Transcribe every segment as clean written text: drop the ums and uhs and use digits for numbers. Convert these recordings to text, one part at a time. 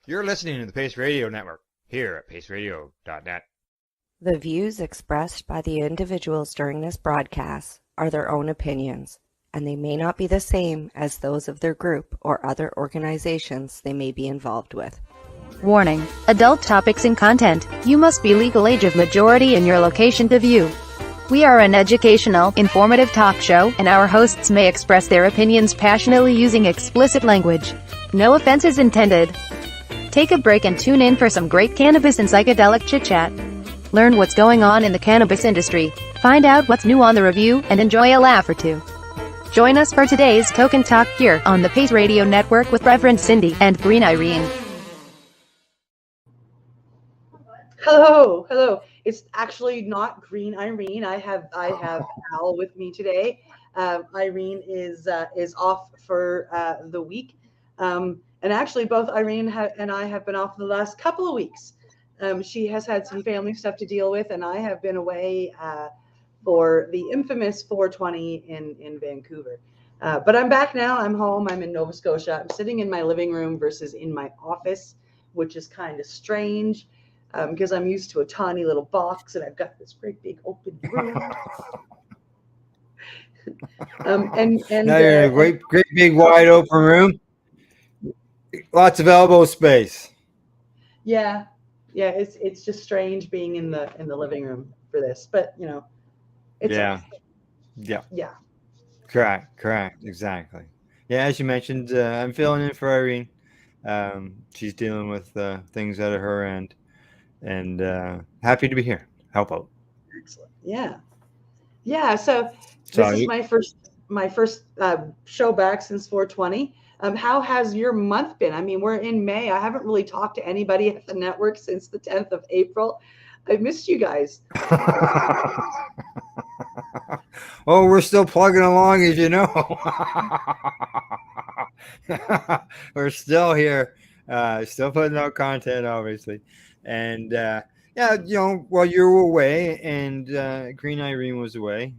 You're listening to the Pace Radio Network here at paceradio.net. The views expressed by the individuals during this broadcast are their own opinions, and they may not be the same as those of their group or other organizations they may be involved with. Warning: adult topics and content. You must be legal age of majority in your location to view. We are an educational, informative talk show, and our hosts may express their opinions passionately using explicit language. No offense is intended. Take a break and tune in for some great cannabis and psychedelic chit-chat. Learn what's going on in the cannabis industry, find out what's new on the review, and enjoy a laugh or two. Join us for today's Token Talk here on the Pace Radio Network with Reverend Cindy and Green Irene. Hello. It's actually not Green Irene. I have Al with me today. Irene is off for the week, and actually both Irene and I have been off the last couple of weeks. She has had some family stuff to deal with, and I have been away for the infamous 420 in Vancouver. But I'm back now. I'm home. I'm in Nova Scotia. I'm sitting in my living room versus in my office, which is kind of strange. Because I'm used to a tiny little box and I've got this great big open room. and now you're in a great big wide open room. Lots of elbow space. Yeah. It's just strange being in the living room for this, but you know, it's yeah. Correct, exactly. Yeah, as you mentioned, I'm filling in for Irene. She's dealing with things out of her end. And happy to be here. Help out. Excellent. Yeah. So this is my first show back since 420. How has your month been? I mean, we're in May. I haven't really talked to anybody at the network since the 10th of April. I've missed you guys. Well, we're still plugging along, as you know. We're still here, still putting out content, obviously. And while you were away and Green Irene was away,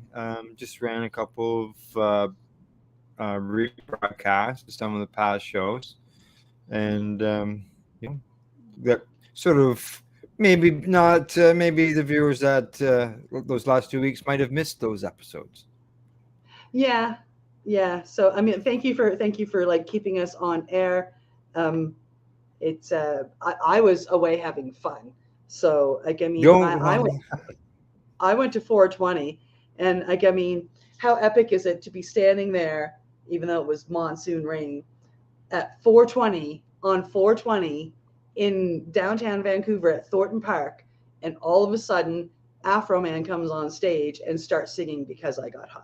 just ran a couple of rebroadcasts of some of the past shows, and that sort of maybe not maybe the viewers that those last 2 weeks might have missed those episodes. Yeah. So I mean, thank you for like keeping us on air. It's I was away having fun, so like I mean I went to 420, and like I mean, how epic is it to be standing there, even though it was monsoon rain, at 420 on 420 in downtown Vancouver at Thornton Park, and all of a sudden Afro Man comes on stage and starts singing Because I Got High.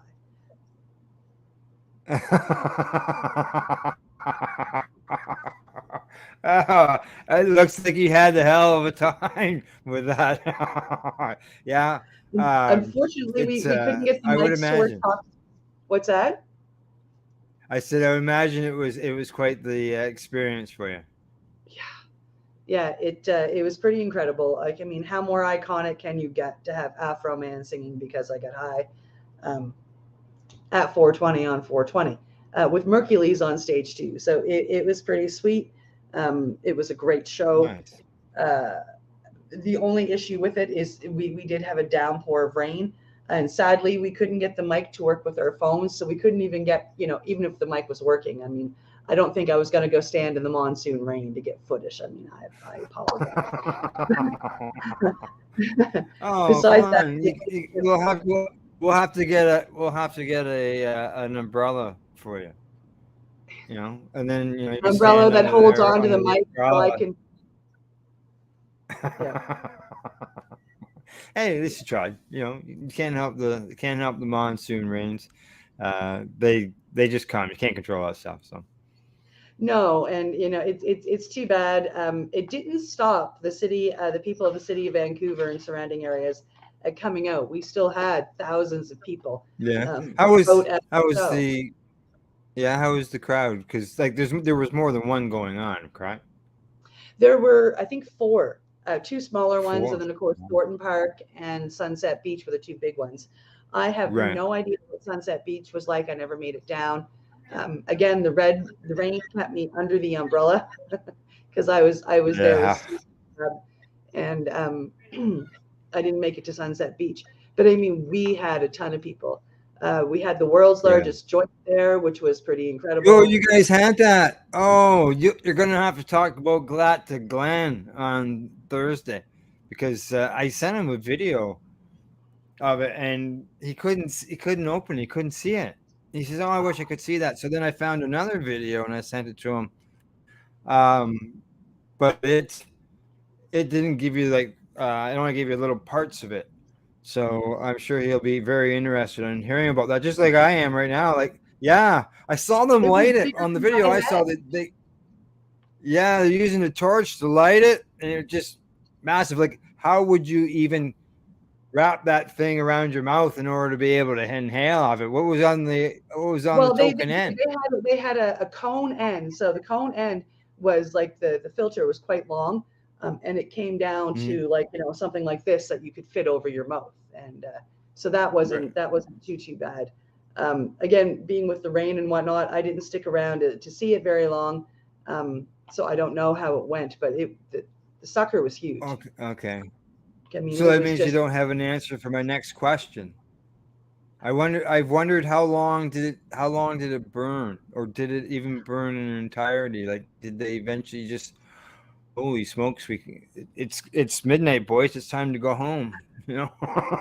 Oh, it looks like he had a hell of a time with that. Yeah. Unfortunately, we couldn't get the mics to work. What's that? I said, I would imagine it was quite the experience for you. Yeah. It was pretty incredible. Like, I mean, how more iconic can you get to have Afro Man singing Because I Got High at 420 on 420 with Mercules on stage too. So it was pretty sweet. It was a great show. Nice. The only issue with it is we did have a downpour of rain, and sadly we couldn't get the mic to work with our phones, so we couldn't even get, even if the mic was working. I mean, I don't think I was going to go stand in the monsoon rain to get footage. I mean, I apologize. Besides that, we'll have to get an umbrella for you. And then an umbrella that holds on to the mic so I can. Yeah. Hey, at least you tried. You can't help the monsoon rains. They just come. You can't control that stuff. So. No, and it's too bad. It didn't stop the people of the city of Vancouver and surrounding areas coming out. We still had thousands of people. Yeah. How was the crowd? Because there was more than one going on, correct? There were, I think, 4, 2 smaller ones, and then of course Thornton Park and Sunset Beach were the 2 big ones. I have no idea what Sunset Beach was like. I never made it down. Again, the rain kept me under the umbrella because I was there with Yeah. Steve, and I didn't make it to Sunset Beach. But I mean, we had a ton of people. We had the world's Yeah. largest joint there, which was pretty Oh, incredible. you guys had that. Oh, you're gonna have to talk about that to Glenn on Thursday, because I sent him a video of it, and he couldn't open it. He couldn't see it. He says, "Oh, I wish I could see that." So then I found another video and I sent it to him. But it didn't give you like it only gave you little parts of it. So I'm sure he'll be very interested in hearing about that, just like I am right now. Like, yeah, I saw them It was light it bigger on the than video. my I saw head. that yeah, they're using a torch to light it, and it just massive. Like, how would you even wrap that thing around your mouth in order to be able to inhale off it? What was on the Well, token end? they had a cone end. So the cone end was like the filter was quite long, and it came down Mhm. to like something like this that you could fit over your mouth, and so Right. that wasn't too bad. Again, being with the rain and whatnot, I didn't stick around to see it very long, so I don't know how it went, but the sucker was huge. Okay. Okay. I mean, So it that was means you just don't have an answer for my next question. I've wondered how long did it burn, or did it even burn in entirety? Like, did they eventually just, holy smokes, it's midnight, boys, it's time to go home, you know?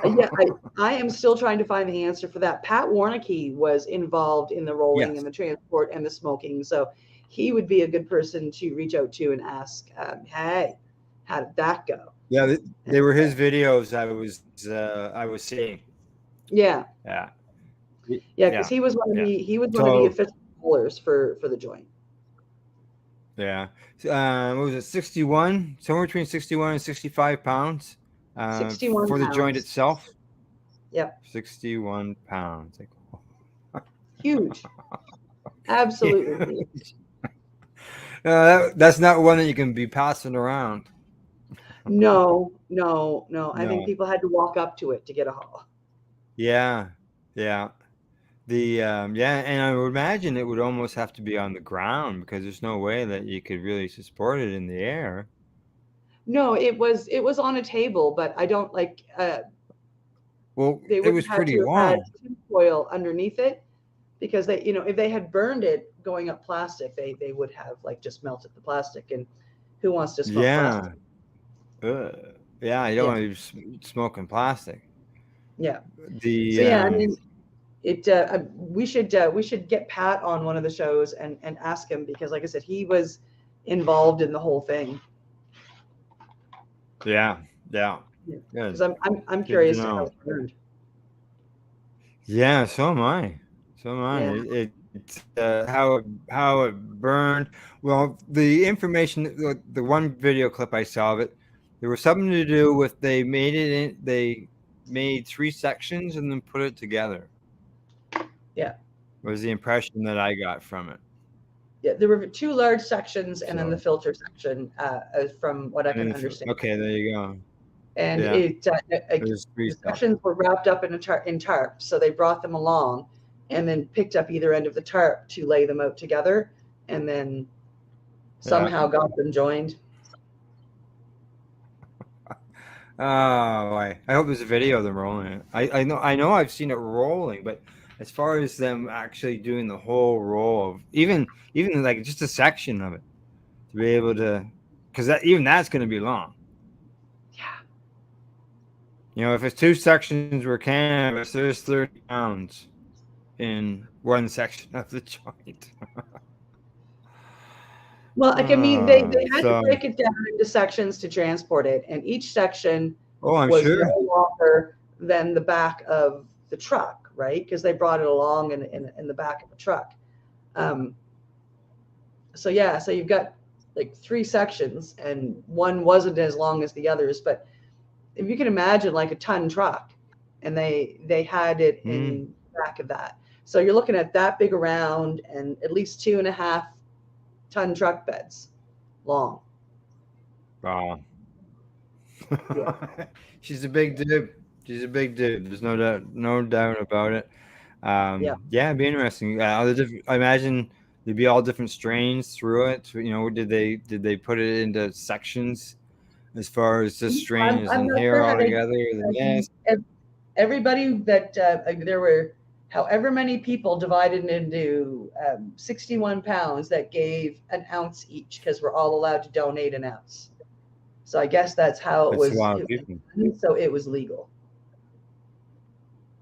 Yeah, I am still trying to find the answer for that. Pat Warnicky was involved in the rolling Yes. and the transport and the smoking, so he would be a good person to reach out to and ask, "Hey, how did that go?" Yeah, And, they were his videos I was seeing. yeah, Yeah. yeah, because Yeah. Yeah. he was one of the So, official rollers for the joint. yeah. What was it? 61, somewhere between 61 and 65 pounds 61 for the joint pounds. itself. Yep, 61 pounds. Like, huge, yeah. absolutely huge. That's not one that you can be passing around. No, no, no. I think No. people had to walk up to it to get a haul. Yeah. Yeah. Yeah, and I would imagine it would almost have to be on the ground, because there's no way that you could really support it in the air. No, it was on a table, but I don't like. Well, They it would was have had pretty to have had long. tinfoil underneath it because if they had burned it going up plastic, they would have like just melted the plastic. And who wants to smoke Yeah. plastic? Ugh. Yeah, you don't Yeah, want to be smoking plastic. yeah. So The yeah, I mean, it. We should get Pat on one of the shows and ask him because, like I said, he was involved in the whole thing. Yeah. Yeah. Because Good. I'm Good to curious to how know. it burned. Yeah, so am I. So am I. Yeah. It's how it burned. Well, the information, the one video clip I saw of it, there was something to do with they made three sections and then put it together. Yeah. Was the impression that I got from it. Yeah, there were two large sections and then the So, filter section, from what I can understand. okay, there you go. And Yeah, there's three the stuff. sections were wrapped up in tarp, so they brought them along, and then picked up either end of the tarp to lay them out together, and then Yeah. somehow got them joined. Oh, I hope there's a video of them rolling it. I know I've seen it rolling, but as far as them actually doing the whole roll of even like just a section of it to be able to, because that's going to be long. Yeah. You know, if it's two sections were canvas, there's 30 pounds in one section of the joint. Well, like I mean, they had to So, break it down into sections to transport it, and each section oh, I'm was sure. no longer than the back of the truck, right? Because they brought it along in the back of the truck. So yeah, so you've got like three sections, and one wasn't as long as the others. But if you can imagine, like a ton truck, and they had it in the back of that. So you're looking at that big around and at least 2.5-ton truck beds long. Wow. Yeah. She's a big dude. She's a big dude. There's no doubt about it. Yeah. Yeah, it'd be interesting. I imagine there'd be all different strains through it. You know, did they put it into sections as far as this strain is I'm in not here sure how they. altogether? Then Um, yes, Everybody that there were however many people divided into 61 pounds that gave an ounce each because we're all allowed to donate an ounce. So I guess that's how it that's a was. lot of people. So it was legal.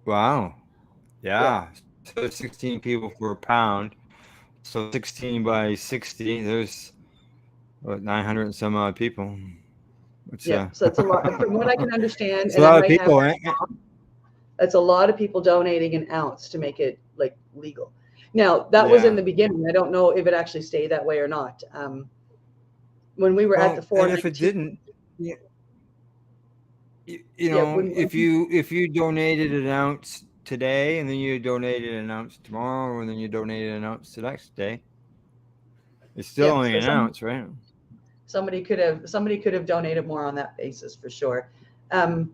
Wow. Yeah. Yeah. So there's 16 people for a pound. So 16 by 60, there's what, 900 and some odd people. It's Yeah. So it's a lot. From what I can understand, it's a and I lot of might have people. that wrong, that's a lot of people donating an ounce to make it like legal. Now that was in Yeah. the beginning. I don't know if it actually stayed that way or not. When we were at the Well, and if it 419, didn't, you yeah, know, if you donated an ounce today and then you donated an ounce tomorrow and then you donated an ounce the next day, it's still yeah. only So an ounce, right? somebody could have donated more on that basis for sure. Um,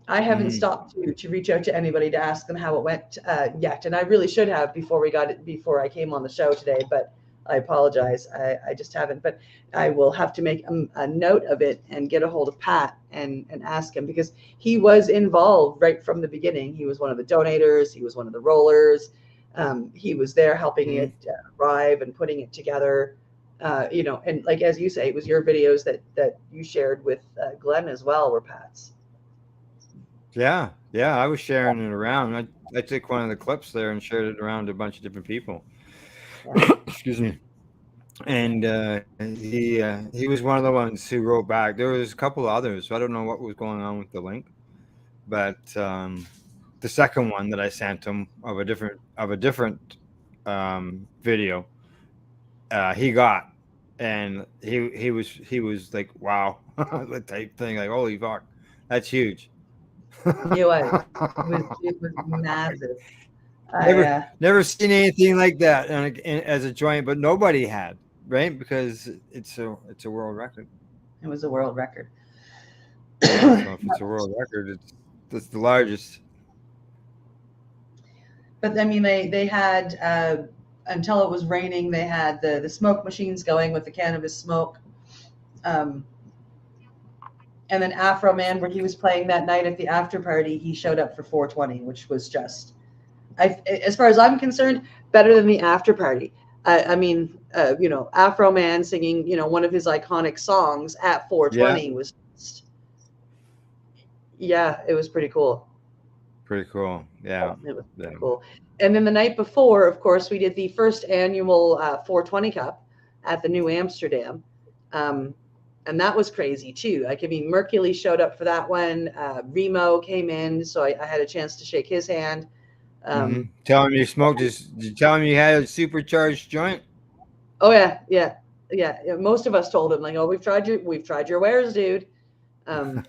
I haven't Hmm. stopped to reach out to anybody to ask them how it went yet, and I really should have before I came on the show today. But I apologize, I just haven't. But I will have to make a note of it and get a hold of Pat and ask him because he was involved right from the beginning. He was one of the donators. He was one of the rollers. He was there helping Hmm. it arrive and putting it together. And like as you say, it was your videos that you shared with Glenn as well were Pat's. Yeah, yeah. I was sharing it around. I took one of the clips there and shared it around to a bunch of different people. Yeah. Excuse me. And he was one of the ones who wrote back. There was a couple of others. So I don't know what was going on with the link, but the second one that I sent him of a different video, he got, and he was like, wow, the type thing, like, holy fuck, that's huge. It was. It was massive. I Never seen anything like that as a joint, but nobody had, right? Because it's a world record. It was a world record. Yeah, so if it's a world record, it's the largest. But I mean, they had until it was raining. They had the smoke machines going with the cannabis smoke. Um, and then Afro Man, where he was playing that night at the after party, he showed up for 420, which was just, as far as I'm concerned, better than the after party. I mean, Afro Man singing, one of his iconic songs at Yeah, 420 was just, yeah, it was pretty cool. pretty cool. Yeah, It was yeah. pretty cool. And then the night before, of course, we did the first annual 420 Cup at the New Amsterdam. And that was crazy too. Like, I mean, Mercury showed up for that one. Remo came in, so I had a chance to shake his hand. Hmm. Tell him you smoked his. Did you tell him you had a supercharged joint? Oh yeah, yeah, yeah. Most of us told him like, "Oh, we've tried your wares, dude." Um,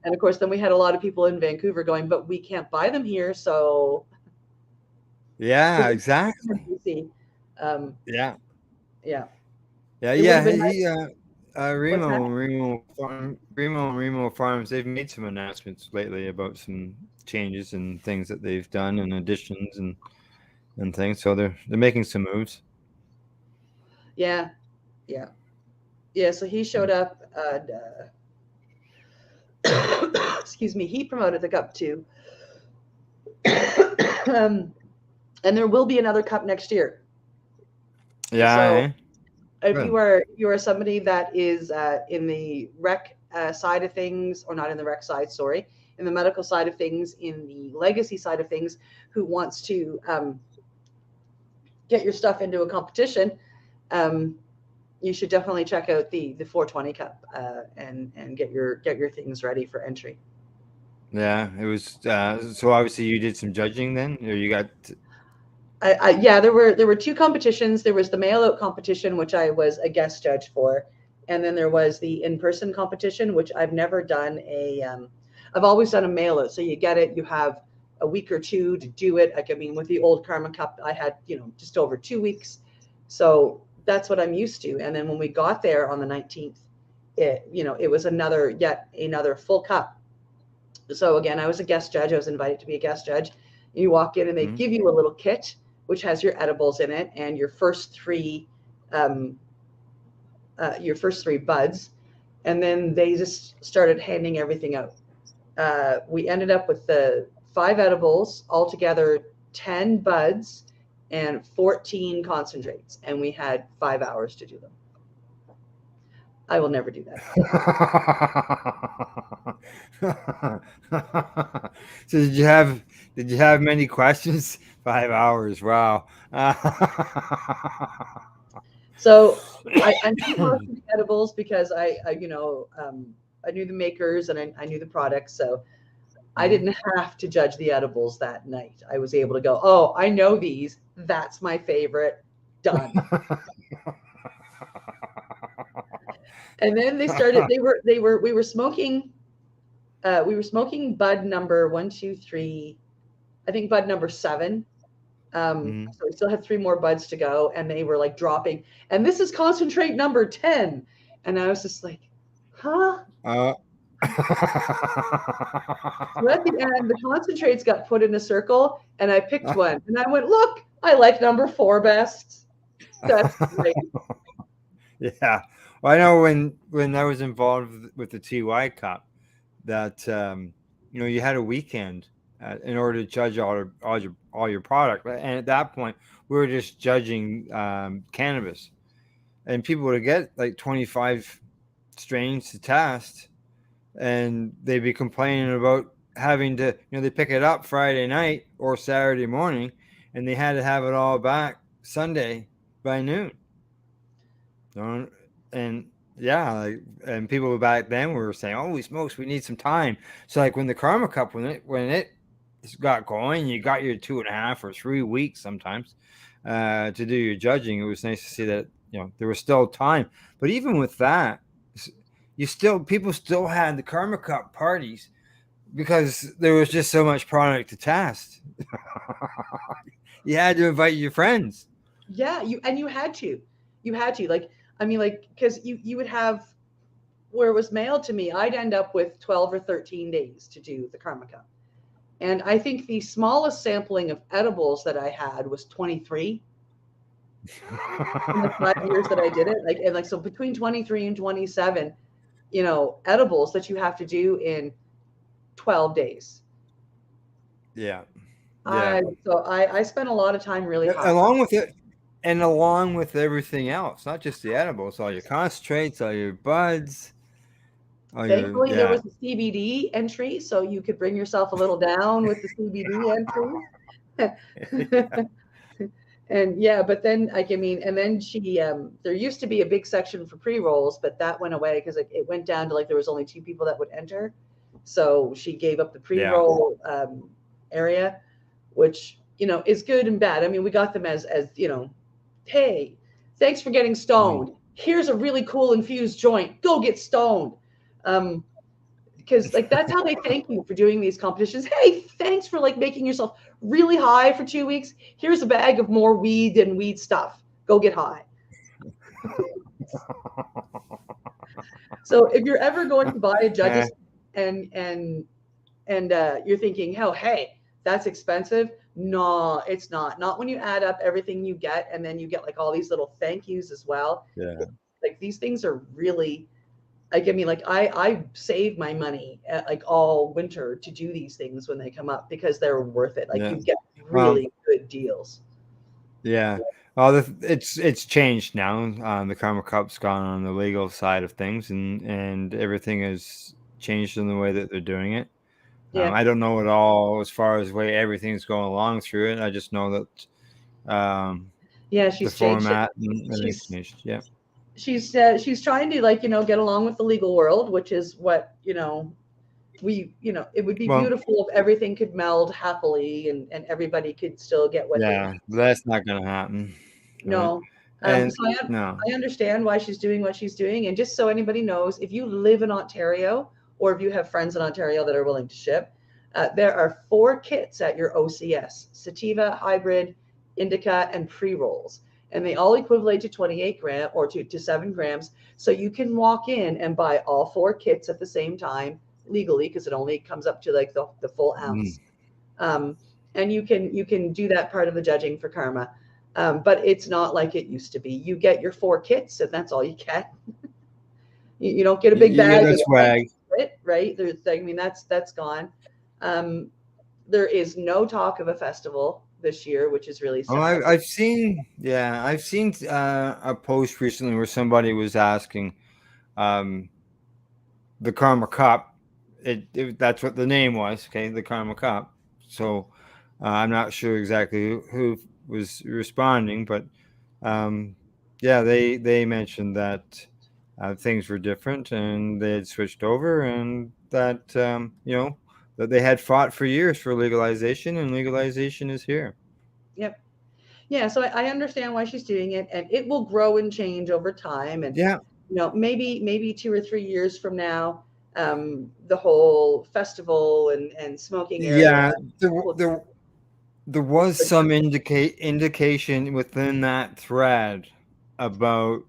and of course, then we had a lot of people in Vancouver going, "But we can't buy them here." So, Yeah, because exactly. BC, um, Yeah, yeah, yeah, it would have yeah. been nice. He What's that? Remo Farms. They've made some announcements lately about some changes and things that they've done and additions and things. So they're making some moves. Yeah, yeah, yeah. So he showed up. Excuse me. He promoted the cup too. um, and there will be another cup next year. Yeah, So if good. you are somebody that is in the rec side of things, or not in the rec side, sorry, in the medical side of things, in the legacy side of things, who wants to get your stuff into a competition, um, you should definitely check out the 420 Cup and get your things ready for entry. Yeah, it was. So obviously you did some judging then, or you got. Yeah, there were two competitions. There was the mail out competition, which I was a guest judge for, and then there was the in person competition, which I've never done a. I've always done a mail out, so you get it. You have a week or two to do it. Like, I mean, with the old Karma Cup, I had just over 2 weeks, so that's what I'm used to. And then when we got there on the 19th, it was yet another full cup. So again, I was a guest judge. I was invited to be a guest judge. You walk in and they Mhm. give you a little kit which has your edibles in it and your first three buds, and then they just started handing everything out. We ended up with the 5 edibles, altogether 10 buds, and 14 concentrates, and we had 5 hours to do them. I will never do that. So did you have many questions? 5 hours. Wow. So I knew most of the edibles because I knew the makers and I knew the products. So I didn't have to judge the edibles that night. I was able to go, oh, I know these. That's my favorite. Done. And then they started. We were smoking. We were smoking bud number 1, 2, 3. I think bud number 7. So we still had 3 more buds to go, and they were like dropping. And this is concentrate number 10. And I was just like, huh? So at the end, the concentrates got put in a circle, and I picked one. And I went, look, I like number 4 best. That's great. Yeah. Well, I know when I was involved with the TY Cup, that you had a weekend in order to judge all your product, and at that point we were just judging cannabis, and people would get like 25 strains to test, and they'd be complaining about having to they pick it up Friday night or Saturday morning, and they had to have it all back Sunday by noon. And yeah, and people back then were saying, "Holy smokes, we need some time." So like when the Karma Cup, when it got going, you got your 2.5 or 3 weeks sometimes to do your judging. It was nice to see that there was still time. But even with that, people still had the Karma Cup parties because there was just so much product to test. You had to invite your friends. Yeah, you had to. Because you would have, where it was mailed to me, I'd end up with 12 or 13 days to do the Karma Cup. And I think the smallest sampling of edibles that I had was 23 in the 5 years that I did it. So between 23 and 27, edibles that you have to do in 12 days. Yeah. So I spent a lot of time really hard. Along with it. And along with everything else, not just the edibles, all your concentrates, all your buds. Thankfully, there was a CBD entry, so you could bring yourself a little down with the CBD entry. And but then and then she, there used to be a big section for pre-rolls, but that went away because it went down to there was only 2 people that would enter. So she gave up the pre-roll area, which, is good and bad. I mean, we got them as hey, thanks for getting stoned. Here's a really cool infused joint. Go get stoned. Because that's how they thank you for doing these competitions. Hey, thanks for making yourself really high for 2 weeks. Here's a bag of more weed and weed stuff. Go get high. So if you're ever going to buy a judge's and you're thinking, oh, hey, that's expensive. No, it's not. Not when you add up everything you get, and then you get all these little thank yous as well. Yeah. These things are really, I save my money all winter to do these things when they come up because they're worth it. You get really good deals. Yeah. Well, it's changed now. The Karma Cup's gone on the legal side of things, and everything has changed in the way that they're doing it. Yeah. I don't know at all as far as the way everything's going along through it. I just know that she's the format and she's changed. Yeah. She's trying to get along with the legal world, which is what it would be beautiful if everything could meld happily and everybody could still get what they want. That's not going to happen. No. Right? I understand why she's doing what she's doing. And just so anybody knows, if you live in Ontario or if you have friends in Ontario that are willing to ship, there are 4 kits at your OCS: sativa, hybrid, indica, and pre-rolls. And they all equivalent to 28 grams or to 7 grams. So you can walk in and buy all 4 kits at the same time legally, because it only comes up to the full ounce. and you can do that part of the judging for karma. But it's not like it used to be. You get your 4 kits, and that's all you get. You don't get a big You get bag the of swag. it, right? I mean, that's gone. There is no talk of a festival this year, which is really Oh, sad. I've seen, yeah, I've seen a post recently where somebody was asking, um, the Karma Cup. That's what the name was. Okay, the Karma Cup. So I'm not sure exactly who was responding, but um, yeah, they mentioned that things were different and they had switched over, and that that they had fought for years for legalization, and legalization is here. Yep. Yeah, so I understand why she's doing it, and it will grow and change over time. And Yeah, maybe 2 or 3 years from now, the whole festival and smoking area yeah. There, will there, there was some indication within that thread about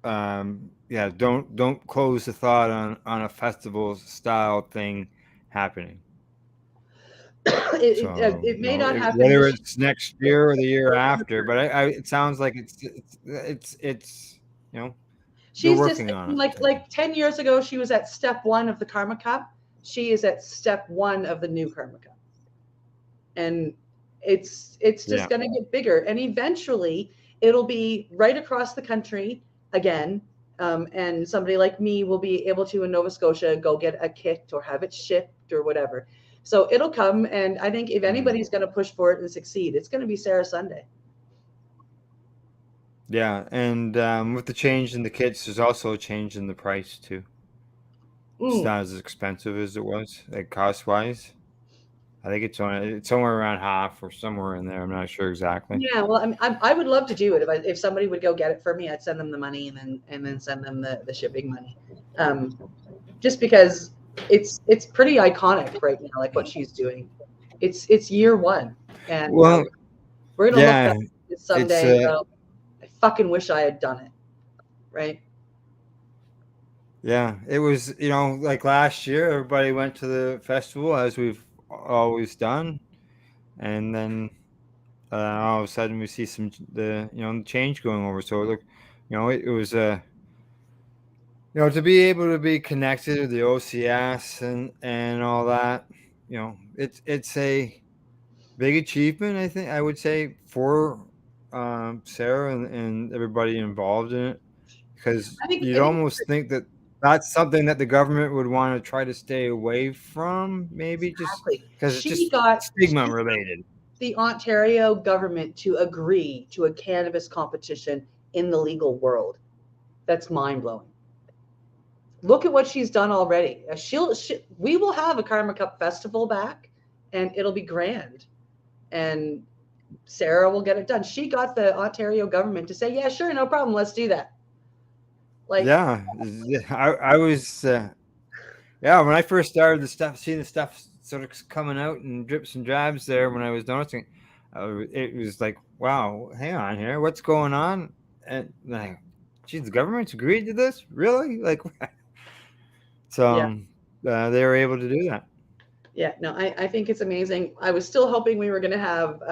yeah, don't close the thought on a festival style thing happening. So it may not happen whether this year. it's next year or the year after, but it sounds like it's they're She's just working on it. like 10 years ago, she was at step 1 of the Karma Cup. She is at step 1 of the new Karma Cup. And it's just Yeah. going to get bigger, and eventually it'll be right across the country again. And somebody like me will be able to, in Nova Scotia, go get a kit or have it shipped or whatever. So it'll come, and I think if anybody's going to push for it and succeed, it's going to be Sarah Sunday. Yeah, and with the change in the kits, there's also a change in the price too. It's not as expensive as it was, like cost wise. I think it's somewhere around half or somewhere in there. I'm not sure exactly. Yeah, well, I would love to do it. If somebody would go get it for me, I'd send them the money, and then send them the shipping money. Just because it's pretty iconic right now, like what she's doing. It's year 1, and Well, we're gonna look yeah, back it's someday and go, I fucking wish I had done it, right? yeah, it was, like last year, everybody went to the festival as we've always done, and then all of a sudden we see the change going over. So look, it was to be able to be connected with the OCS and all that, it's a big achievement. I think I would say for Sarah and everybody involved in it, because you'd I think almost think that that's something that the government would want to try to stay away from, maybe just exactly. because it's She just got stigma related. the Ontario government to agree to a cannabis competition in the legal world. That's mind blowing. Look at what she's done already. We will have a Karma Cup festival back, and it'll be grand. And Sarah will get it done. She got the Ontario government to say, "Yeah, sure, no problem, let's do that." Like, Yeah, I was yeah, when I first started seeing the stuff sort of coming out in drips and drabs there, when I was noticing, it was like, wow, hang on here, what's going on? And like, geez, the government's agreed to this, really? Like, so yeah, they were able to do that. yeah, no, I think it's amazing. I was still hoping we were going to have,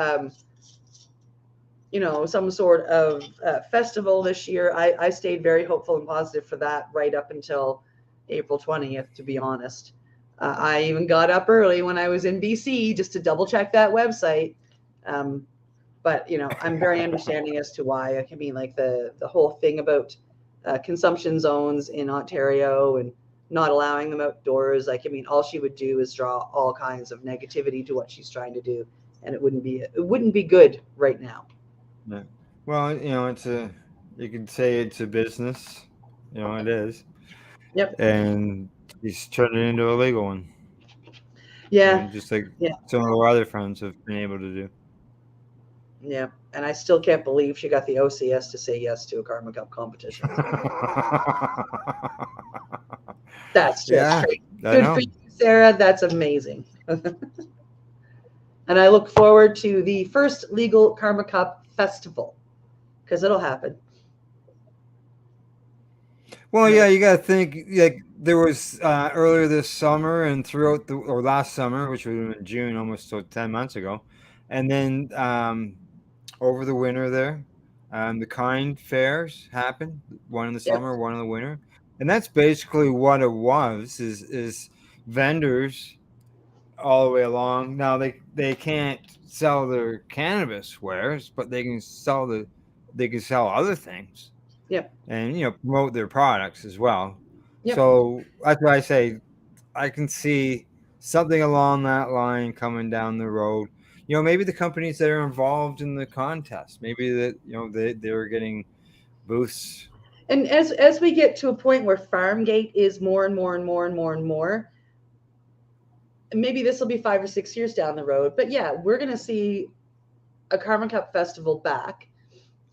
some sort of festival this year. I stayed very hopeful and positive for that right up until April 20th, to be honest. I even got up early when I was in BC just to double check that website. But I'm very understanding as to why. I mean, like the whole thing about consumption zones in Ontario and not allowing them outdoors. Like, I mean, all she would do is draw all kinds of negativity to what she's trying to do, and it wouldn't be good right now. Yeah. Well, you could say it's a business, it is, Yep. and he's turned it into a legal one. Yeah. Just like Yeah. some of our other friends have been able to do. Yeah. And I still can't believe she got the OCS to say yes to a Karma Cup competition. That's just great. Good for you, Sarah. That's amazing. And I look forward to the first legal Karma Cup festival, because it'll happen. Well, yeah, you got to think, like there was earlier this summer and throughout or last summer, which would have been June, almost 10 months ago. And then over the winter there, the kind fairs happen, one in the Yep. summer, one in the winter. And that's basically what it was, is vendors all the way along. Now they can't sell their cannabis wares, but they can sell other things Yep. and promote their products as well. Yep. So that's why I say I can see something along that line coming down the road. Maybe the companies that are involved in the contest, maybe that they were getting booths. And as we get to a point where Farmgate is more and more and more and more and more, maybe this will be 5 or 6 years down the road. But yeah, we're going to see a Karma Cup festival back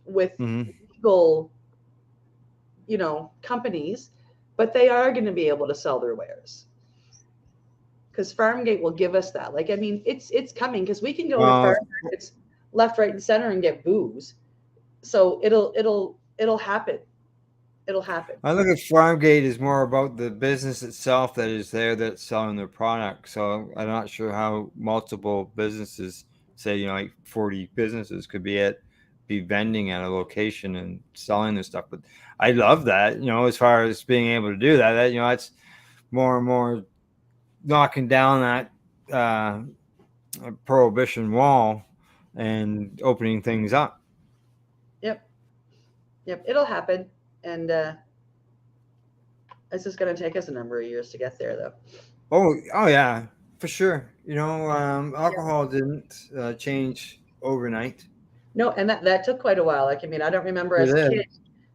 with legal, companies, but they are going to be able to sell their wares. Because Farmgate will give us that. It's coming, because we can go to farm markets left, right, and center and get booze. So it'll happen. It'll happen. I look at Farmgate as more about the business itself that is there that's selling their product. So I'm not sure how multiple businesses, say like 40 businesses, could be vending at a location and selling their stuff. But I love that. As far as being able to do that, that's more and more knocking down that prohibition wall and opening things up. Yep, it'll happen, and it's just going to take us a number of years to get there, though. Oh yeah, for sure. Alcohol didn't change overnight. No, and that took quite a while. I don't remember as a kid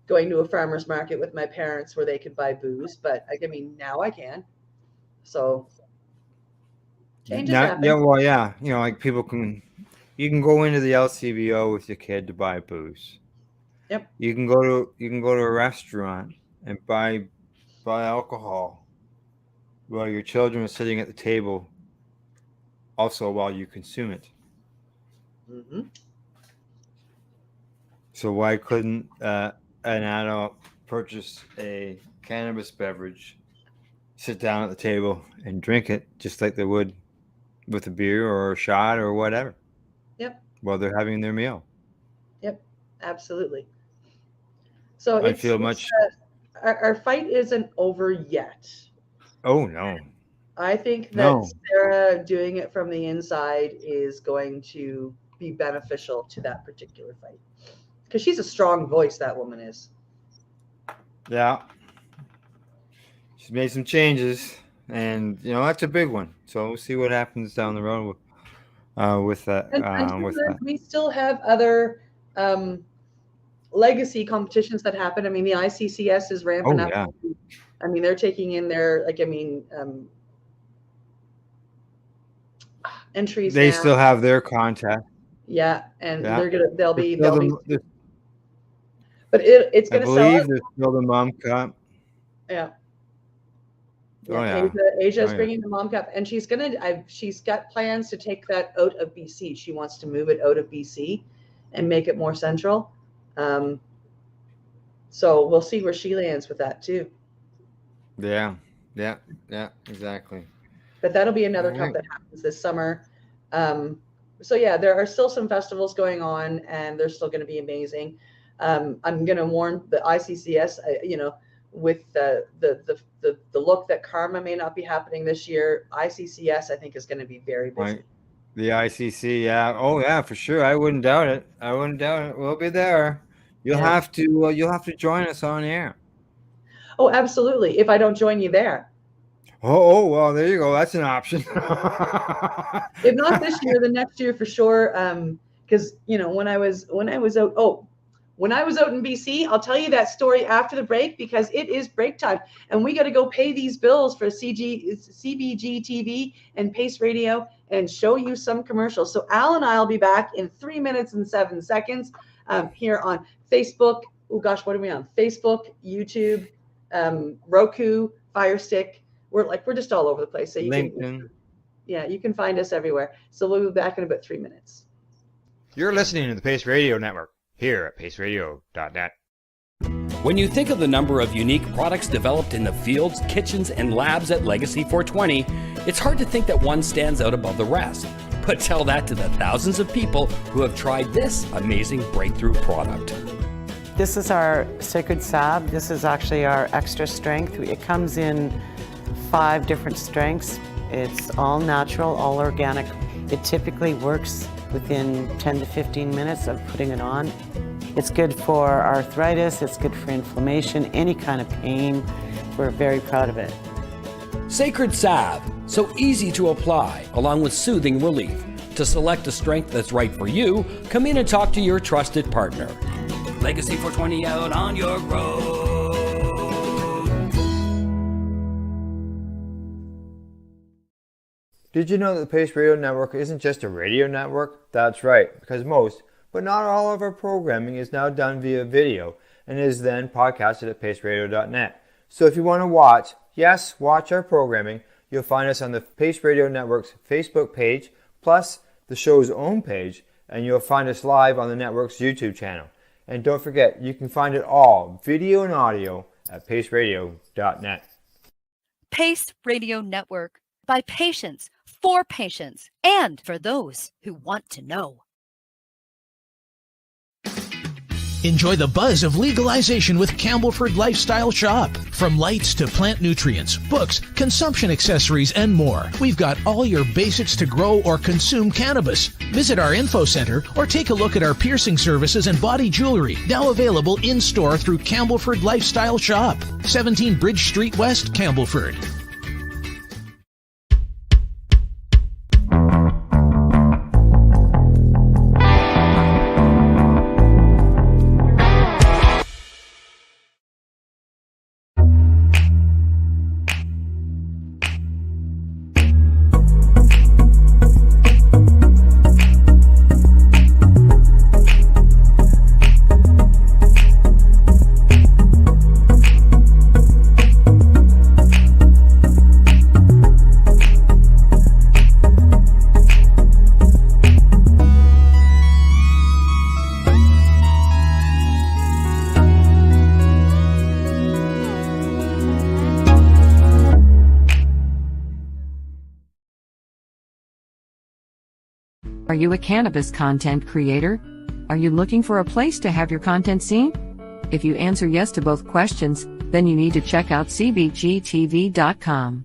going to a farmer's market with my parents where they could buy booze, but now I can. So changes happen. Yeah, well, yeah. Like you can go into the LCBO with your kid to buy booze. Yep. You can go to a restaurant and buy alcohol while your children are sitting at the table, also while you consume it. Mm-hmm. So why couldn't an adult purchase a cannabis beverage, sit down at the table and drink it just like they would with a beer or a shot or whatever? Yep. While they're having their meal. Yep, absolutely. So I feel much. Our fight isn't over yet. Oh no. I think that Sarah doing it from the inside is going to be beneficial to that particular fight, because she's a strong voice. That woman is. Yeah. She's made some changes, and that's a big one. So we'll see what happens down the road with that. And we still have other legacy competitions that happen. The ICCS is ramping up. Yeah. They're taking in their entries. They now. still have their contest. Yeah, and Yeah. they'll be. But it's going to sell. I believe there's still the Mom Cup. Yeah. Oh yeah. Asia's bringing the Mom Cup, and she's got plans to take that out of BC. She wants to move it out of BC and make it more central. So we'll see where she lands with that too. Yeah, exactly. But that'll be another cup that happens this summer. So yeah, there are still some festivals going on, and they're still going to be amazing. I'm going to warn the ICCS, with the look that Karma may not be happening this year. ICCS, I think, is going to be very busy. Right. The ICC, yeah. Oh yeah, for sure. I wouldn't doubt it. We'll be there. You'll have to join us on air. Oh, absolutely. If I don't join you there. Oh well, there you go. That's an option. If not this year, the next year for sure. Because when I was out in BC, I'll tell you that story after the break, because it is break time and we got to go pay these bills for CBG TV and Pace Radio and show you some commercials. So Al and I will be back in 3 minutes and 7 seconds here on Facebook. Oh gosh, what are we on? Facebook, YouTube, Roku, Fire Stick. We're just all over the place. So LinkedIn. You can find us everywhere. So we'll be back in about 3 minutes. You're listening to the Pace Radio Network here at paceradio.net. When you think of the number of unique products developed in the fields, kitchens, and labs at Legacy 420, it's hard to think that one stands out above the rest. But tell that to the thousands of people who have tried this amazing breakthrough product. This is our Sacred Salve. This is actually our extra strength. It comes in 5 different strengths. It's all natural, all organic. It typically works within 10 to 15 minutes of putting it on. It's good for arthritis, it's good for inflammation, any kind of pain. We're very proud of it. Sacred Salve, so easy to apply, along with soothing relief. To select a strength that's right for you, come in and talk to your trusted partner. Legacy 420 out on your road. Did you know that the Pace Radio Network isn't just a radio network? That's right, because most, but not all of our programming is now done via video and is then podcasted at paceradio.net. So if you want to watch our programming, you'll find us on the Pace Radio Network's Facebook page, plus the show's own page, and you'll find us live on the network's YouTube channel. And don't forget, you can find it all, video and audio, at paceradio.net. Pace Radio Network, by patients, for patients, and for those who want to know. Enjoy the buzz of legalization with Campbellford Lifestyle Shop. From lights to plant nutrients, books, consumption accessories, and more. We've got all your basics to grow or consume cannabis. Visit our info center or take a look at our piercing services and body jewelry, now available in-store through Campbellford Lifestyle Shop, 17 Bridge Street West, Campbellford. Are you a cannabis content creator? Are you looking for a place to have your content seen? If you answer yes to both questions, then you need to check out cbgtv.com.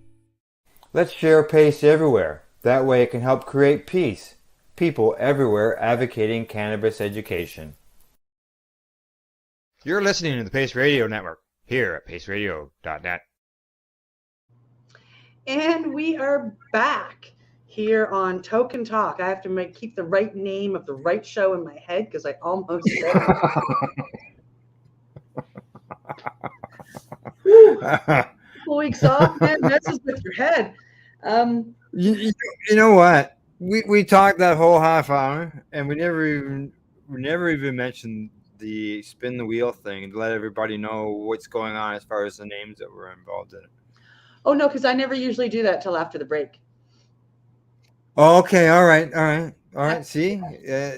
Let's share Pace everywhere. That way it can help create peace. People everywhere advocating cannabis education. You're listening to the Pace Radio Network here at paceradio.net. And we are back here on Tolkin Talk. I have to keep the right name of the right show in my head because I almost said it. Couple weeks off, man, messes with your head. You know what? We talked that whole half hour, and we never even mentioned the spin the wheel thing and let everybody know what's going on as far as the names that were involved in it. Oh no, because I never usually do that till after the break. Oh, okay, all right. See, yeah.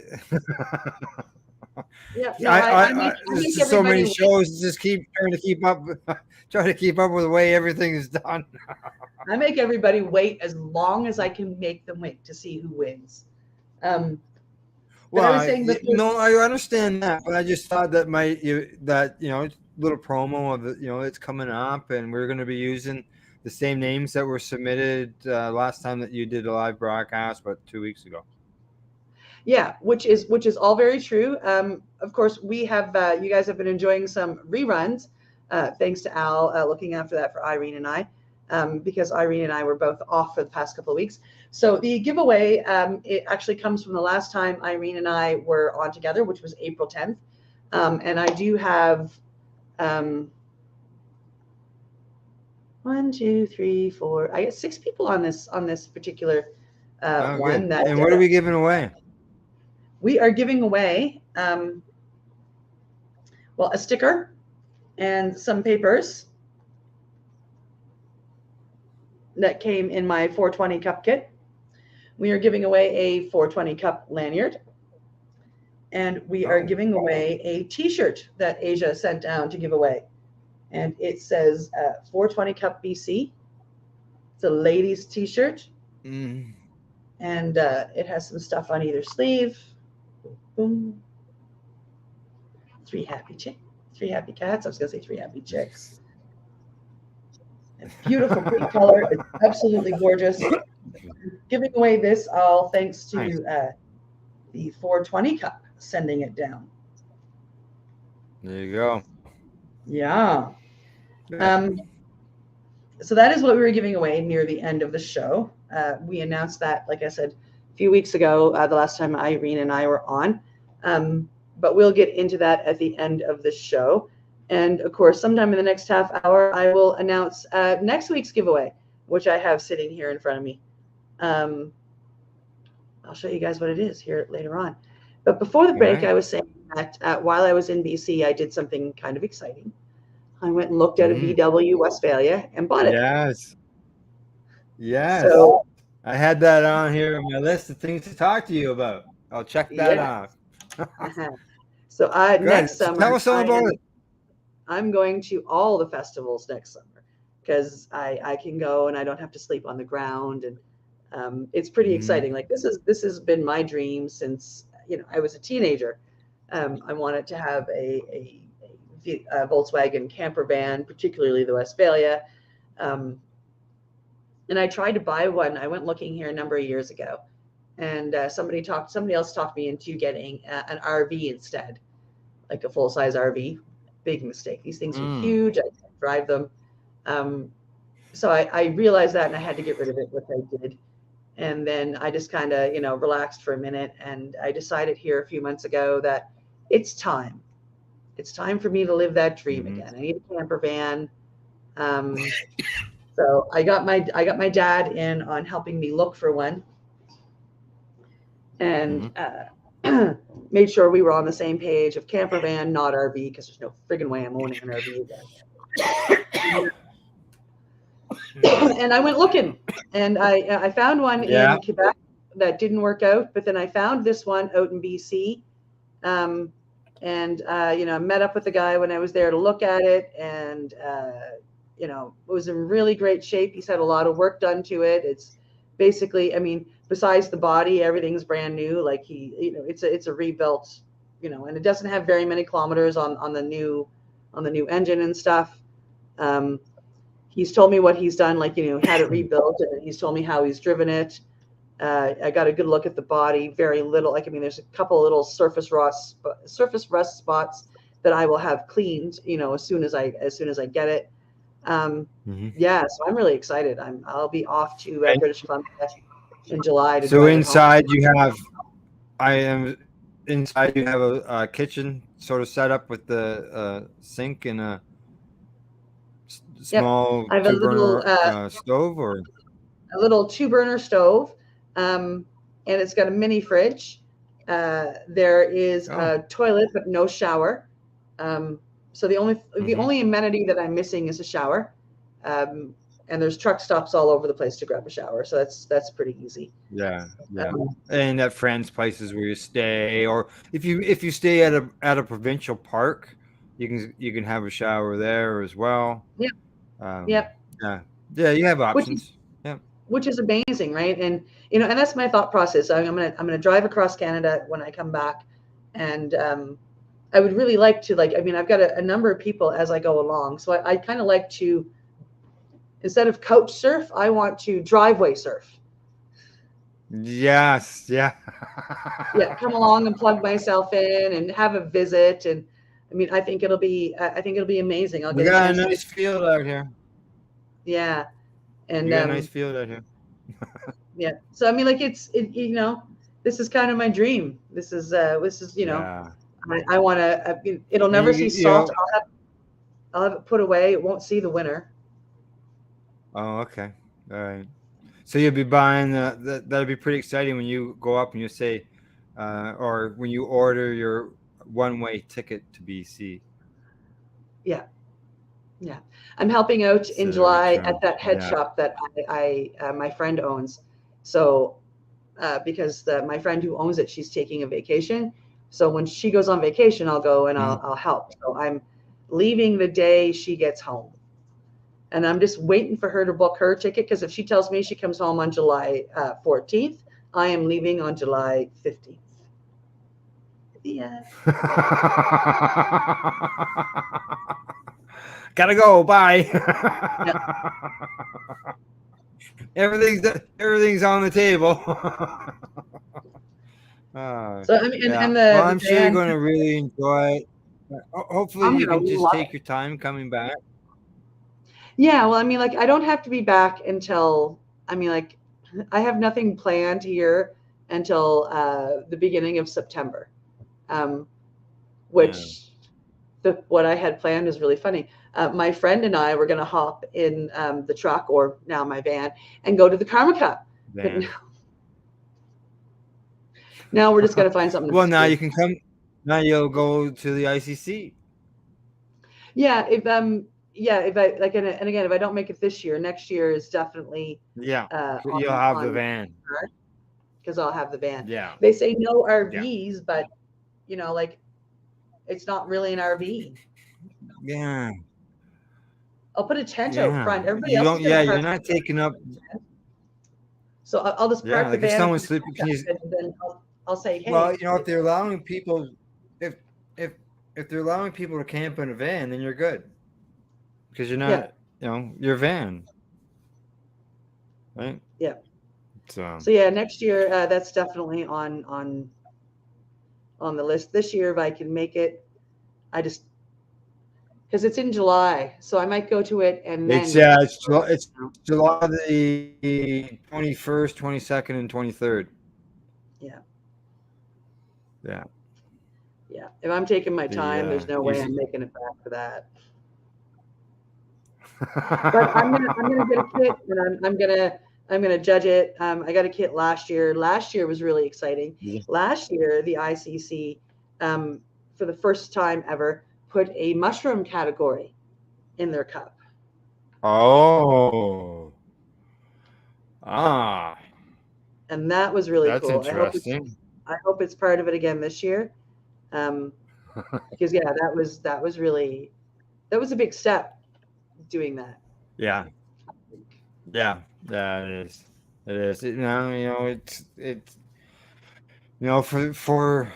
No, I there's so many shows. Just keep trying to keep up with the way everything is done. I make everybody wait as long as I can make them wait to see who wins. Well, I understand that, but I just thought that little promo of it's coming up, and we're going to be using the same names that were submitted last time that you did a live broadcast, about 2 weeks ago. Yeah, which is all very true. Of course, we have you guys have been enjoying some reruns, thanks to Al looking after that for Irene and I, because Irene and I were both off for the past couple of weeks. So the giveaway, it actually comes from the last time Irene and I were on together, which was April 10th. And I do have 1, 2, 3, 4. I get 6 people on this particular one. That, and what are we giving away? We are giving away, a sticker and some papers that came in my 420 cup kit. We are giving away a 420 cup lanyard. And we are giving away a t-shirt that Asia sent down to give away. And it says 420 Cup BC. It's a ladies t-shirt. And And it has some stuff on either sleeve. Boom. 3 happy cats. I was going to say 3 happy chicks. And beautiful pink color. It's absolutely gorgeous. Giving away this all thanks to the 420 Cup sending it down. There you go. Yeah. So that is what we were giving away near the end of the show. We announced that, like I said, a few weeks ago, the last time Irene and I were on. But we'll get into that at the end of the show. And of course, sometime in the next half hour, I will announce next week's giveaway, which I have sitting here in front of me. I'll show you guys what it is here later on. But before the break, I was saying that while I was in BC, I did something kind of exciting. I went and looked at a VW Westphalia and bought it. Yes. So I had that on here on my list of things to talk to you about. I'll check that off. So next summer, tell us all about it. I'm going to all the festivals next summer because I can go and I don't have to sleep on the ground, and it's pretty exciting. Like this has been my dream since I was a teenager. I wanted to have a Volkswagen camper van, particularly the Westphalia. And I tried to buy one. I went looking here a number of years ago, and somebody else talked me into getting an RV instead, like a full-size RV. Big mistake. These things are huge. I can't drive them. So I realized that, and I had to get rid of it, which I did. And then I just kind of, relaxed for a minute, and I decided here a few months ago that it's time. It's time for me to live that dream again. I need a camper van. So I got my dad in on helping me look for one, and made sure we were on the same page of camper van, not RV, because there's no friggin' way I'm owning an RV again. And I went looking, and I found one in Quebec that didn't work out, but then I found this one out in BC. Met up with the guy when I was there to look at it, and it was in really great shape. He's had a lot of work done to it. It's basically, besides the body, everything's brand new. Like it's a rebuilt, and it doesn't have very many kilometers on the new engine and stuff. He's told me what he's done, had it rebuilt, and he's told me how he's driven it. I got a good look at the body. Very little, there's a couple of little surface rust spots that I will have cleaned, as soon as I get it. So I'm really excited. I'll be off to British Columbia in July. So inside you have a kitchen sort of set up with the sink and a small I have a little stove, or a little 2-burner stove, and it's got a mini fridge. There is a toilet but no shower. So the only amenity that I'm missing is a shower. And there's truck stops all over the place to grab a shower, so that's pretty easy. And at friends' places where you stay, or if you stay at a provincial park, you can have a shower there as well. You have options. Which is amazing, right? And and that's my thought process. I'm gonna drive across Canada when I come back, and I would really like to I've got a number of people as I go along, so I kind of like to, instead of couch surf, I want to driveway surf. Yes, come along and plug myself in and have a visit, and I think it'll be amazing. We got a nice field out here. Yeah, and we got a nice field out here. So this is kind of my dream. This is I want to. It'll never see salt. I'll have it put away. It won't see the winter. Oh, okay. All right. So you'll be buying that'll be pretty exciting when you go up and you say, or when you order your one-way ticket to BC. Yeah. I'm helping out in July at that head shop that I my friend owns. So because my friend who owns it, she's taking a vacation. So when she goes on vacation, I'll go and I'll help. So I'm leaving the day she gets home. And I'm just waiting for her to book her ticket, because if she tells me she comes home on July 14th, I am leaving on July 15th. Yeah. Gotta go. Bye. Yeah. Everything's on the table. So I mean, Yeah. and Well, the I'm sure you're band, going to really enjoy it. Hopefully, I'm you gonna can just love take it. your time coming back. Yeah, well, I mean, like I don't have to be back until, I mean, like I have nothing planned here until the beginning of September, um, Yeah. which what I had planned is really funny. My friend and I were going to hop in the truck, or now my van, and go to the Karma Cup. But Man. now we're just going to find something Well, to now do. you can come. Now you'll go to the ICC. Yeah, if I like, and again, if I don't make it this year, next year is definitely Yeah. You'll on have the van. because I'll have the van. Yeah. They say no Yeah. RVs, but like it's not really an RV. Yeah. I'll put a tent out Yeah. front. Everybody You else don't. is going Yeah. to You're park. not taking up. So I'll just Yeah. park the Like if van, someone's sleeping, can you? and then I'll say, hey. Well, if they're allowing people, if if if they're allowing people to camp in a van, then you're good because you're Yeah. not. Your van, right? Yeah. So yeah, next year that's definitely on the list. This year, if I can make it, I just because it's in July, so I might go to it and then it's July the 21st, 22nd, and 23rd. Yeah. Yeah. Yeah. If I'm taking my time, there's no way easy- I'm making it back for that. But I'm gonna get a kit, and I'm gonna judge it. I got a kit last year. Last year was really exciting. Yeah. Last year, the ICC, for the first time ever, put a mushroom category in their cup. Oh. Ah. And that was really That's cool. interesting. I hope it's part of it again this year, because that was a big step doing that. Yeah. Yeah. Yeah. It is. It is. It's for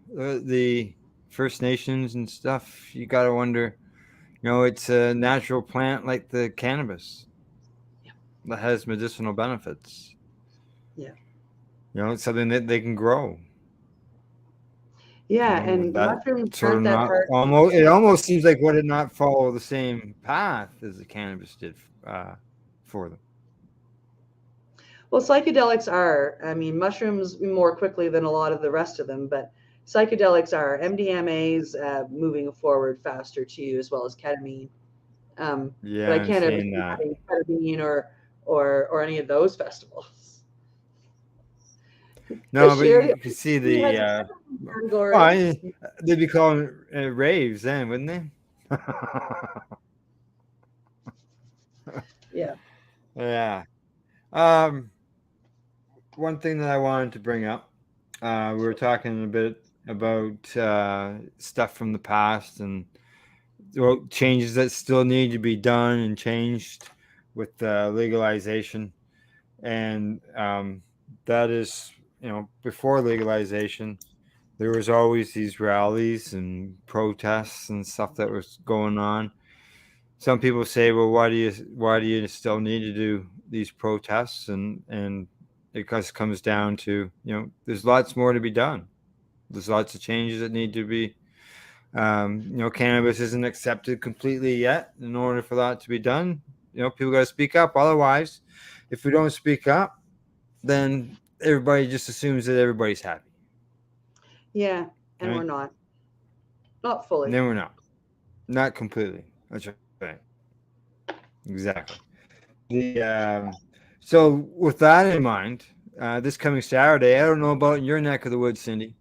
the First Nations and stuff. You got to wonder. It's a natural plant like the cannabis that has medicinal benefits. Yeah. It's something that they can grow. Yeah, and the mushrooms aren't that hard. It almost seems like would it not follow the same path as the cannabis did for them. Well, psychedelics are. I mean, mushrooms more quickly than a lot of the rest of them, but psychedelics are. MDMA's moving forward faster too, as well as ketamine. Yeah, but I can't ever seen see that. having ketamine or any of those festivals. No, This but year, you can see we had the. category. They'd be calling raves then, wouldn't they? Yeah. Yeah. One thing that I wanted to bring up, we were talking a bit about stuff from the past and changes that still need to be done and changed with legalization, and that is, before legalization, there was always these rallies and protests and stuff that was going on. Some people say, well, why do you still need to do these protests? And it just comes down to, there's lots more to be done. There's lots of changes that need to be, cannabis isn't accepted completely yet. In order for that to be done, people got to speak up. Otherwise, if we don't speak up, then everybody just assumes that everybody's happy. Yeah, and right? we're not fully. And then we're not completely. That's right. Exactly. So with that in mind, this coming Saturday, I don't know about in your neck of the woods, Cindy,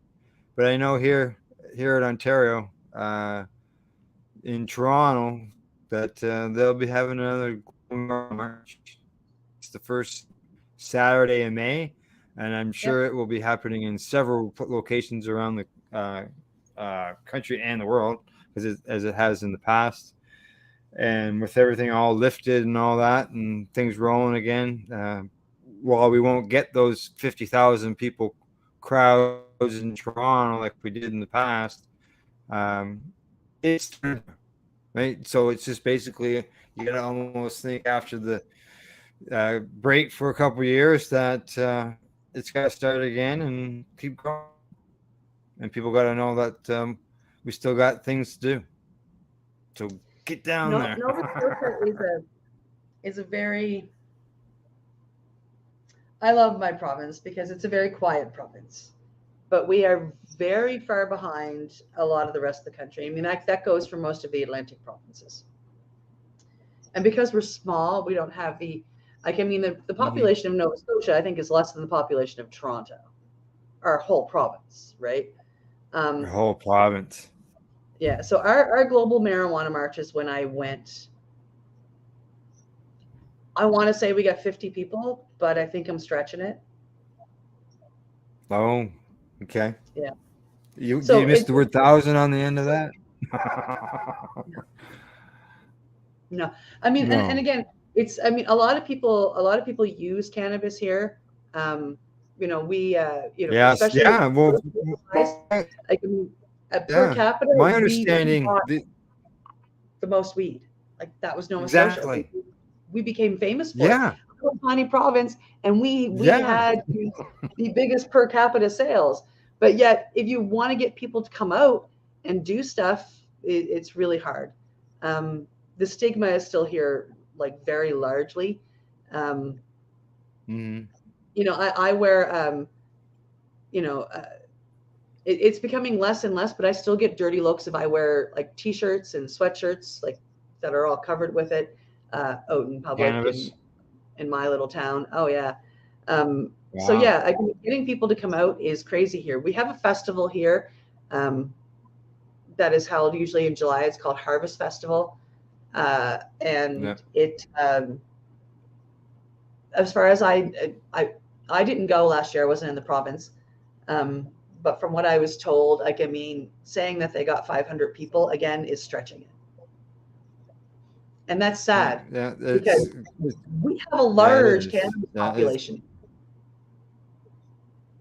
but I know here at Ontario, in Toronto, that they'll be having another march. It's the first Saturday in May, and I'm sure it will be happening in several locations around the country and the world, as it has in the past. And with everything all lifted and all that and things rolling again, while we won't get those 50,000 people crowds in Toronto like we did in the past, it's right. So it's just basically you got to almost think after the break for a couple of years that it's got to start again and keep going. And people got to know that we still got things to do. So get down there. Nova Scotia is a very. I love my province because it's a very quiet province, but we are very far behind a lot of the rest of the country. I mean, that goes for most of the Atlantic provinces. And because we're small, we don't have the population of Nova Scotia, I think, is less than the population of Toronto, our whole province, right? The whole province. Yeah. So our global marijuana marches, when I went, I want to say we got 50 people, but I think I'm stretching it. Oh, okay. Yeah. You missed the word 1,000 on the end of that? No. I mean, No. And again, a lot of people use cannabis here. We yes, especially yeah. Well, like per capita, my understanding, the most weed. Like that was Nova exactly. Scotia. We became famous for it. We're a tiny province, and we had the biggest per capita sales. But yet, if you want to get people to come out and do stuff, it's really hard. The stigma is still here, like very largely. I wear, it's becoming less and less, but I still get dirty looks if I wear like t-shirts and sweatshirts, like that are all covered with it, out in public in my little town. Oh yeah. Wow. So yeah, getting people to come out is crazy here. We have a festival here that is held usually in July. It's called Harvest Festival. It, as far as I didn't go last year. I wasn't in the province. But from what I was told, saying that they got 500 people again is stretching it. And that's sad because we have a large cannabis population,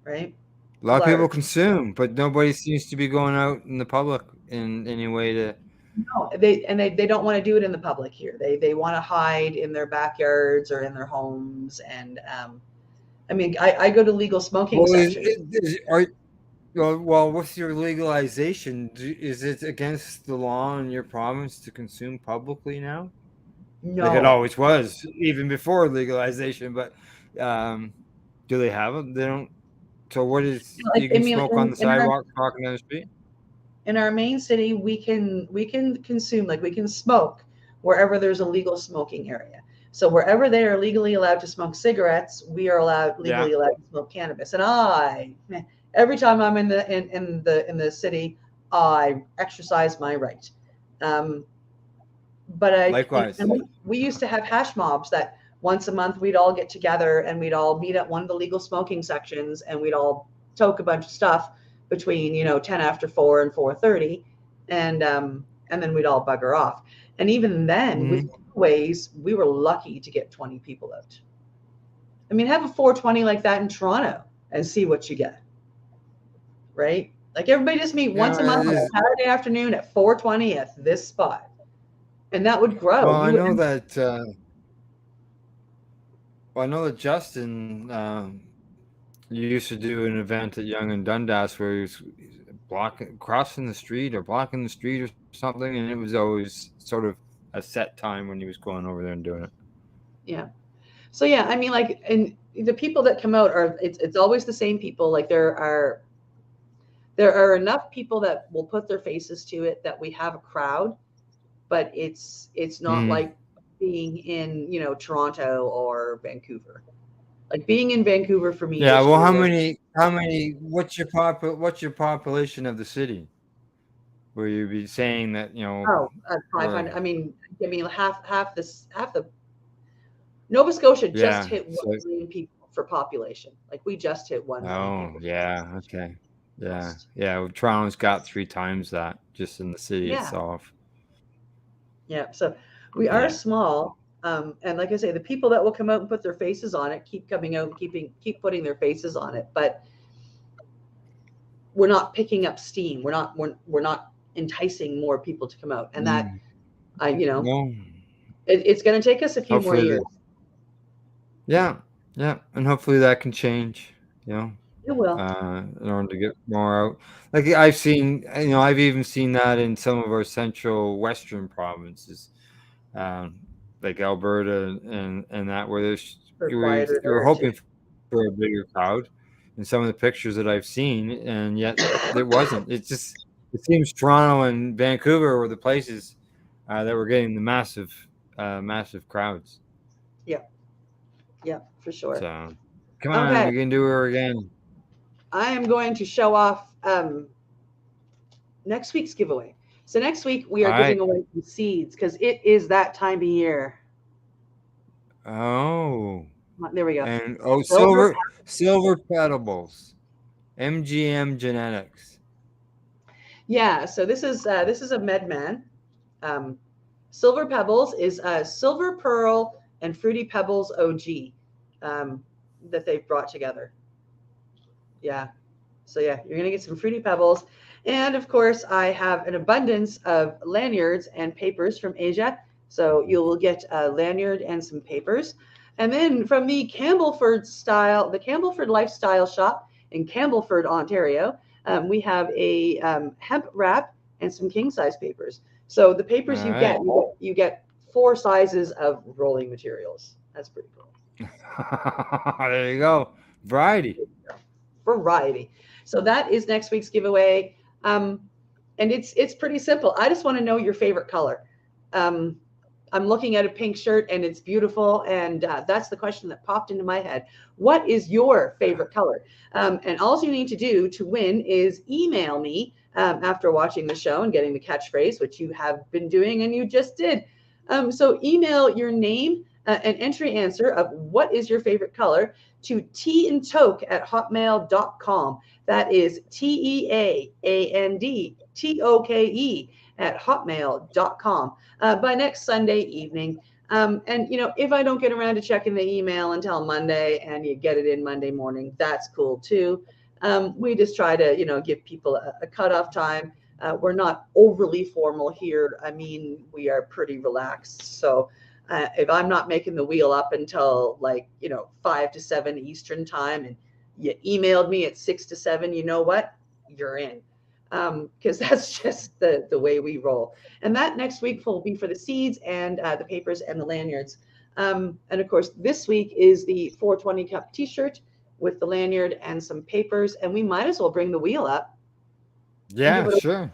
right? A lot of people consume, but nobody seems to be going out in the public in any way to. No, they don't want to do it in the public here. They want to hide in their backyards or in their homes. And I go to legal smoking sections. Well, with your legalization, is it against the law in your province to consume publicly now? No, like it always was, even before legalization. But do they have them? They don't. So what is? You can smoke on the sidewalk, walking down the street. In our main city, we can consume, like we can smoke wherever there's a legal smoking area. So wherever they are legally allowed to smoke cigarettes, we are legally allowed to smoke cannabis. And every time I'm in the city, I exercise my right. But likewise, we used to have hash mobs that once a month we'd all get together and we'd all meet at one of the legal smoking sections and we'd all toke a bunch of stuff between 10 after 4 and 4:30, and then we'd all bugger off. And even then, with ways, we were lucky to get 20 people out. Have a 420 like that in Toronto and see what you get. Right? Like everybody just meet once a month on a Saturday afternoon at 4:20 at this spot. And that would grow. Well, I know that Justin you used to do an event at Yonge and Dundas where he was crossing the street or blocking the street or something, and it was always sort of a set time when he was going over there and doing it. Yeah. So yeah, and the people that come out it's always the same people. Like there are enough people that will put their faces to it that we have a crowd, but it's not like being in Toronto or Vancouver. Like being in Vancouver for me. Yeah. Well, how many? What's your population of the city? Where you be saying that 500. Half the Nova Scotia just hit 1 million people for population. Like we just hit 1 million. Oh people. Yeah. Okay. Yeah. Yeah. Well, Toronto's got 3 times that just in the city itself. Yeah. So we are small. And like I say, the people that will come out and put their faces on it keep coming out and keep putting their faces on it. But we're not picking up steam. We're not enticing more people to come out. And that, No. it's going to take us a few more Hopefully years. Yeah, and hopefully that can change. It will. In order to get more out. Like I've seen, I've even seen that in some of our central western provinces, like Alberta and that, where you're hoping for a bigger crowd in some of the pictures that I've seen, and yet there wasn't. It seems Toronto and Vancouver were the places that were getting the massive crowds. Yeah, for sure. So, come on, we can do her again. I am going to show off next week's giveaway. So next week we are giving away some seeds because it is that time of year. Oh. There we go. And silver petables, MGM Genetics. Yeah, so this is a Medman. Silver Pebbles is Silver Pearl and Fruity Pebbles OG that they've brought together. Yeah. So yeah, you're gonna get some Fruity Pebbles. And of course, I have an abundance of lanyards and papers from Asia. So you will get a lanyard and some papers. And then from the Campbellford Lifestyle Shop in Campbellford, Ontario, we have a hemp wrap and some king size papers. So the papers you get 4 sizes of rolling materials. That's pretty cool. There you go. Variety. So that is next week's giveaway. And it's pretty simple. I just want to know your favorite color. I'm looking at a pink shirt and it's beautiful. And that's the question that popped into my head. What is your favorite color? And all you need to do to win is email me after watching the show and getting the catchphrase, which you have been doing and you just did. So email your name, an entry answer of what is your favorite color to teandtoke@hotmail.com. That is teandtoke@hotmail.com by next Sunday evening. And if I don't get around to checking the email until Monday and you get it in Monday morning, that's cool too. We just try to, give people a cutoff time. We're not overly formal here. I mean, we are pretty relaxed. So if I'm not making the wheel up until 5 to 7 Eastern time and you emailed me at 6 to 7, you know what? You're in. Because that's just the way we roll. And that next week will be for the seeds and the papers and the lanyards. And of course, this week is the 420 Cup t-shirt with the lanyard and some papers. And we might as well bring the wheel up. Yeah, sure.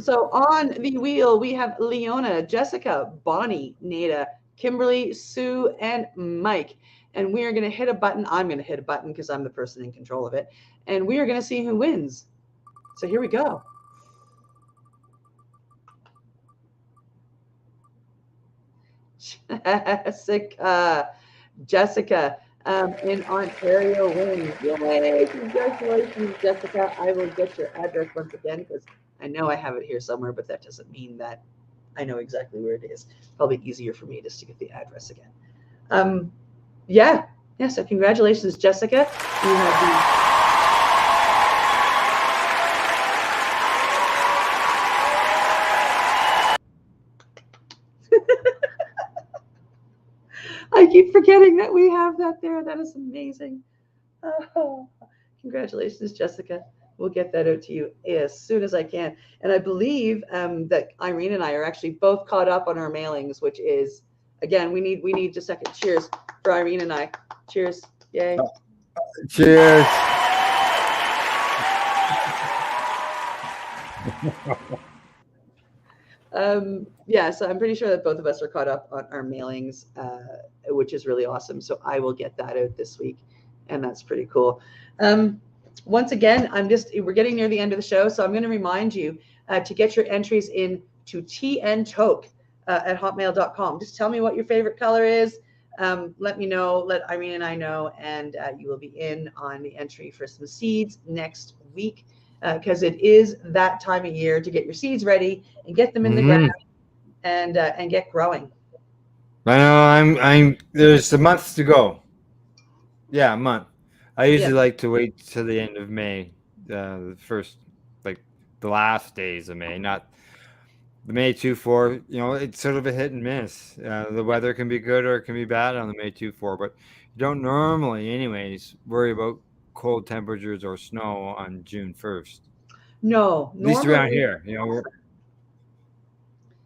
So on the wheel, we have Leona, Jessica, Bonnie, Nada, Kimberly, Sue, and Mike. And we are going to hit a button. I'm going to hit a button because I'm the person in control of it. And we are going to see who wins. So here we go. Jessica in Ontario wins. Yay! Congratulations, Jessica. I will get your address once again because I know I have it here somewhere, but that doesn't mean that I know exactly where it is. Probably easier for me just to get the address again. Yeah. So congratulations, Jessica. You have I keep forgetting that we have that there. That is amazing. Oh, congratulations, Jessica. We'll get that out to you as soon as I can. And I believe that Irene and I are actually both caught up on our mailings, which is, again, we need just a second. Cheers for Irene and I. Cheers. Yay. Cheers. So I'm pretty sure that both of us are caught up on our mailings, which is really awesome. So I will get that out this week, and that's pretty cool. Once again, we're getting near the end of the show, so I'm going to remind you to get your entries in to tntoke at hotmail.com. Just tell me what your favorite color is. Let me know, let Irene and I know, and you will be in on the entry for some seeds next week. Because it is that time of year to get your seeds ready and get them in the ground and get growing. I know I'm there's a month to go. Yeah, a month. I usually like to wait till the end of May, the first, like the last days of May, not the May 2-4. You know, it's sort of a hit and miss. The weather can be good or it can be bad on the May 2-4, but you don't normally, anyways, worry about cold temperatures or snow on June 1st. No, At least normally, around here, you know.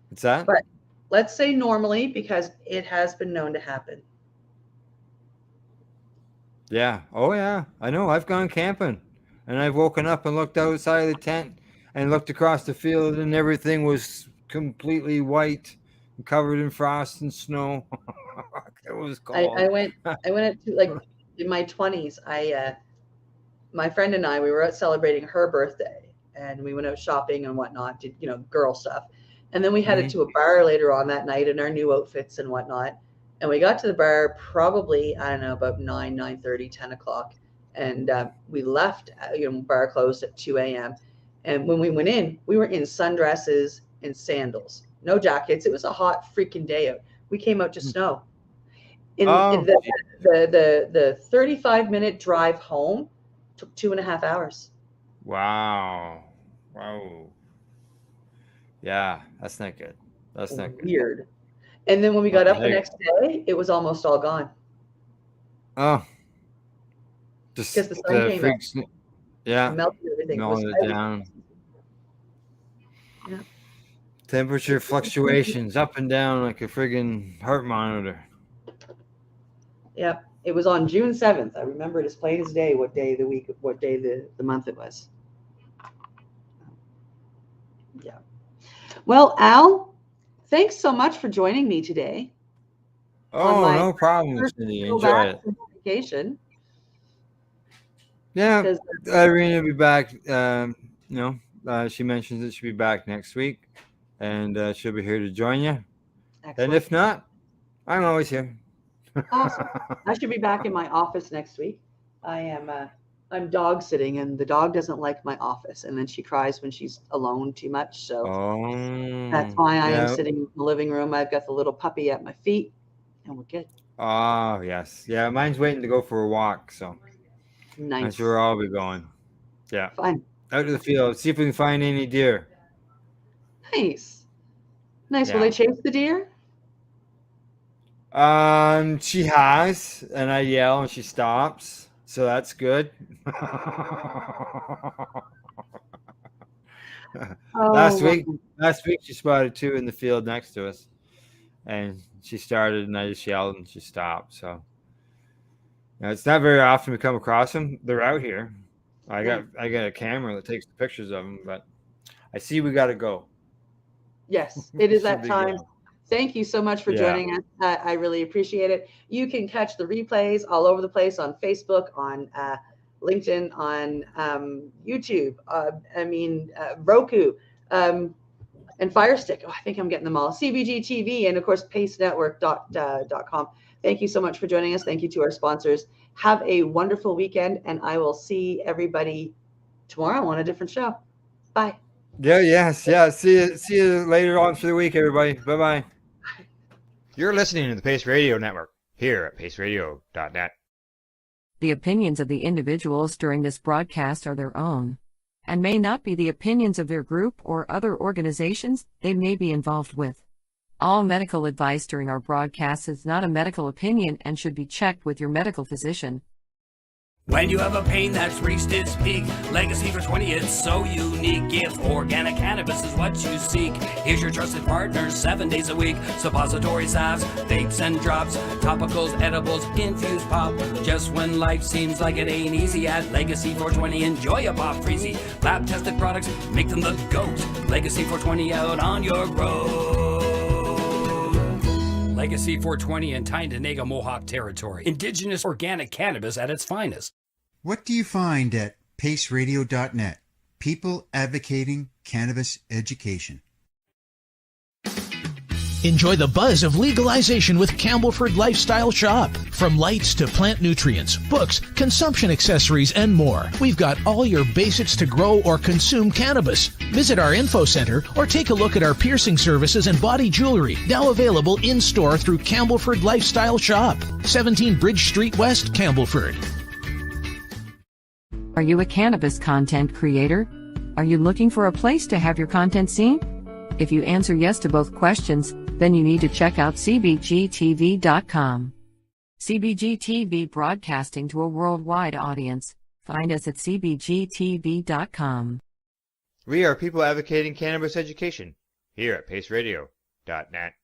What's that? but let's say normally because it has been known to happen. Yeah. Oh, yeah. I know. I've gone camping, and I've woken up and looked outside of the tent and looked across the field, and everything was completely white and covered in frost and snow. It was cold. I went to, like, in my 20s. My friend and I, we were out celebrating her birthday, and we went out shopping and whatnot, did, girl stuff. And then we headed to a bar later on that night in our new outfits and whatnot. And we got to the bar probably, I don't know, about 9:30, 10 o'clock. And we left, bar closed at 2 a.m. And when we went in, we were in sundresses and sandals, no jackets. It was a hot freaking day out. We came out to snow. In the 35-minute drive home took 2.5 hours. Wow. Yeah, that's not good. That's not good. Weird. And then when we got up the next day, it was almost all gone. Oh. Just because the sun came out. Yeah. Melted everything. Melted it down. Yeah. Temperature fluctuations up and down like a friggin' heart monitor. Yeah. It was on June 7th. I remember it as plain as day what day of the week, what day the month it was. Yeah. Well, Al, thanks so much for joining me today. Oh, no problem, Cindy. Enjoy it. Vacation. Yeah, Irene will be back. She mentions that she'll be back next week, and she'll be here to join you. Excellent. And if not, I'm always here. Awesome. I should be back in my office next week. I'm dog sitting, and the dog doesn't like my office, and then she cries when she's alone too much. So that's why I am sitting in the living room. I've got the little puppy at my feet, and we're good. Oh, yes. Yeah, mine's waiting to go for a walk, so nice. That's where I'll be going. Yeah. Fun. Out to the field, see if we can find any deer. Nice. Nice. Yeah. Will they chase the deer? She has, and I yell and she stops, so that's good. Last week she spotted two in the field next to us, and she started, and I just yelled and she stopped. So it's not very often we come across them. They're out here. I got a camera that takes the pictures of them, but I see we got to go. Yes, it is that time. Thank you so much for joining us. I really appreciate it. You can catch the replays all over the place on Facebook, on LinkedIn, on YouTube, Roku, and Fire Stick. Oh, I think I'm getting them all. CBG TV, and of course, pacenetwork.com. Thank you so much for joining us. Thank you to our sponsors. Have a wonderful weekend, and I will see everybody tomorrow on a different show. Bye. Yeah. See you later on for the week, everybody. Bye-bye. You're listening to the Pace Radio Network here at paceradio.net. The opinions of the individuals during this broadcast are their own and may not be the opinions of their group or other organizations they may be involved with. All medical advice during our broadcast is not a medical opinion and should be checked with your medical physician. When you have a pain that's reached its peak, Legacy for 20, it's so unique. If organic cannabis is what you seek, here's your trusted partner 7 days a week. Suppository salves, vapes and drops, topicals, edibles, infused pop. Just when life seems like it ain't easy, at Legacy 420, enjoy a pop freezy. Lab tested products, make them the GOAT. Legacy 420 out on your road. Legacy 420 in Tyndonega Mohawk territory. Indigenous organic cannabis at its finest. What do you find at paceradio.net? People advocating cannabis education. Enjoy the buzz of legalization with Campbellford Lifestyle Shop. From lights to plant nutrients, books, consumption accessories, and more, we've got all your basics to grow or consume cannabis. Visit our info center or take a look at our piercing services and body jewelry, now available in-store through Campbellford Lifestyle Shop, 17 Bridge Street West, Campbellford. Are you a cannabis content creator? Are you looking for a place to have your content seen? If you answer yes to both questions, then you need to check out cbgtv.com. CBG TV, broadcasting to a worldwide audience. Find us at cbgtv.com. We are people advocating cannabis education here at paceradio.net.